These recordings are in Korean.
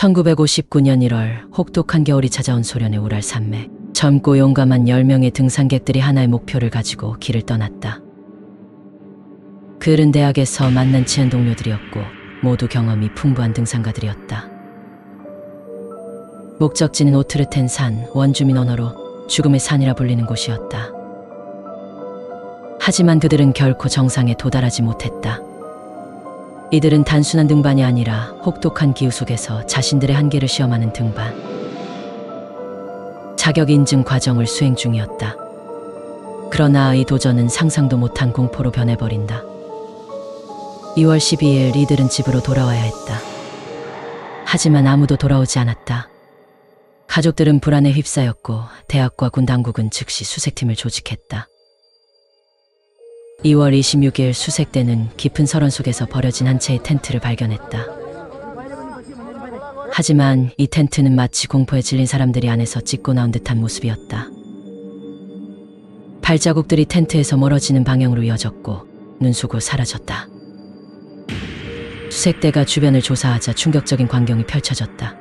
1959년 1월 혹독한 겨울이 찾아온 소련의 우랄 산맥. 젊고 용감한 10명의 등산객들이 하나의 목표를 가지고 길을 떠났다. 그들은 대학에서 만난 친한 동료들이었고 모두 경험이 풍부한 등산가들이었다. 목적지는 오트르텐 산, 원주민 언어로 죽음의 산이라 불리는 곳이었다. 하지만 그들은 결코 정상에 도달하지 못했다. 이들은 단순한 등반이 아니라 혹독한 기후 속에서 자신들의 한계를 시험하는 등반, 자격 인증 과정을 수행 중이었다. 그러나 이 도전은 상상도 못한 공포로 변해버린다. 2월 12일 이들은 집으로 돌아와야 했다. 하지만 아무도 돌아오지 않았다. 가족들은 불안에 휩싸였고 대학과 군 당국은 즉시 수색팀을 조직했다. 2월 26일 수색대는 깊은 설원 속에서 버려진 한 채의 텐트를 발견했다. 하지만 이 텐트는 마치 공포에 질린 사람들이 안에서 찢고 나온 듯한 모습이었다. 발자국들이 텐트에서 멀어지는 방향으로 이어졌고 눈 속으로 사라졌다. 수색대가 주변을 조사하자 충격적인 광경이 펼쳐졌다.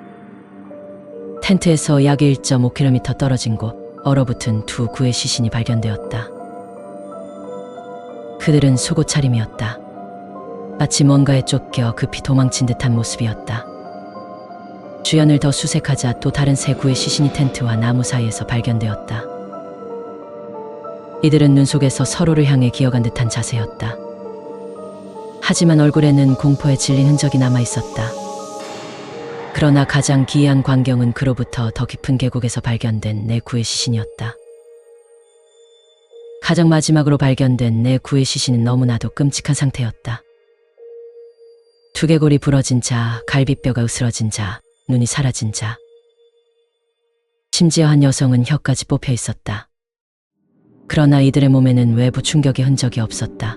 텐트에서 약 1.5km 떨어진 곳 얼어붙은 두 구의 시신이 발견되었다. 그들은 속옷 차림이었다. 마치 뭔가에 쫓겨 급히 도망친 듯한 모습이었다. 주변을 더 수색하자 또 다른 세 구의 시신이 텐트와 나무 사이에서 발견되었다. 이들은 눈 속에서 서로를 향해 기어간 듯한 자세였다. 하지만 얼굴에는 공포에 질린 흔적이 남아있었다. 그러나 가장 기이한 광경은 그로부터 더 깊은 계곡에서 발견된 네 구의 시신이었다. 가장 마지막으로 발견된 네 구의 시신은 너무나도 끔찍한 상태였다. 두개골이 부러진 자, 갈비뼈가 으스러진 자, 눈이 사라진 자. 심지어 한 여성은 혀까지 뽑혀 있었다. 그러나 이들의 몸에는 외부 충격의 흔적이 없었다.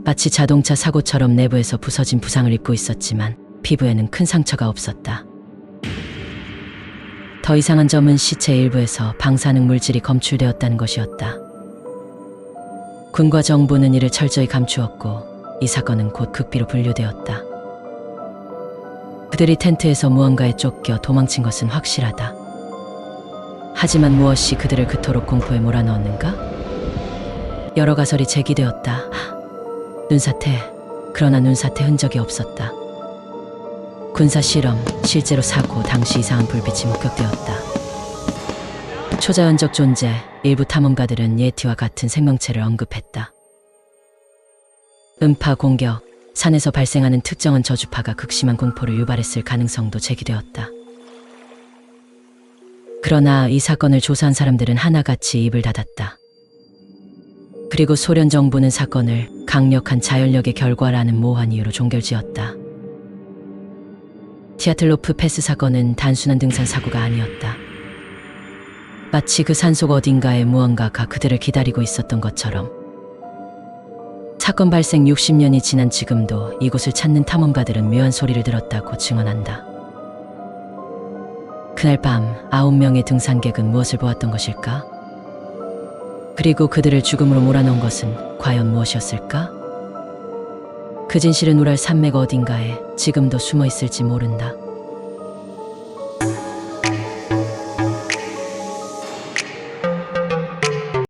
마치 자동차 사고처럼 내부에서 부서진 부상을 입고 있었지만 피부에는 큰 상처가 없었다. 더 이상한 점은 시체 일부에서 방사능 물질이 검출되었다는 것이었다. 군과 정부는 이를 철저히 감추었고 이 사건은 곧 극비로 분류되었다. 그들이 텐트에서 무언가에 쫓겨 도망친 것은 확실하다. 하지만 무엇이 그들을 그토록 공포에 몰아넣었는가? 여러 가설이 제기되었다. 눈사태, 그러나 눈사태 흔적이 없었다. 군사 실험, 실제로 사고 당시 이상한 불빛이 목격되었다. 초자연적 존재, 일부 탐험가들은 예티와 같은 생명체를 언급했다. 음파 공격, 산에서 발생하는 특정한 저주파가 극심한 공포를 유발했을 가능성도 제기되었다. 그러나 이 사건을 조사한 사람들은 하나같이 입을 닫았다. 그리고 소련 정부는 사건을 강력한 자연력의 결과라는 모호한 이유로 종결지었다. 티아틀로프 패스 사건은 단순한 등산 사고가 아니었다. 마치 그 산속 어딘가에 무언가가 그들을 기다리고 있었던 것처럼 사건 발생 60년이 지난 지금도 이곳을 찾는 탐험가들은 묘한 소리를 들었다고 증언한다. 그날 밤 9명의 등산객은 무엇을 보았던 것일까? 그리고 그들을 죽음으로 몰아넣은 것은 과연 무엇이었을까? 그 진실은 우랄 산맥 어딘가에 지금도 숨어 있을지 모른다.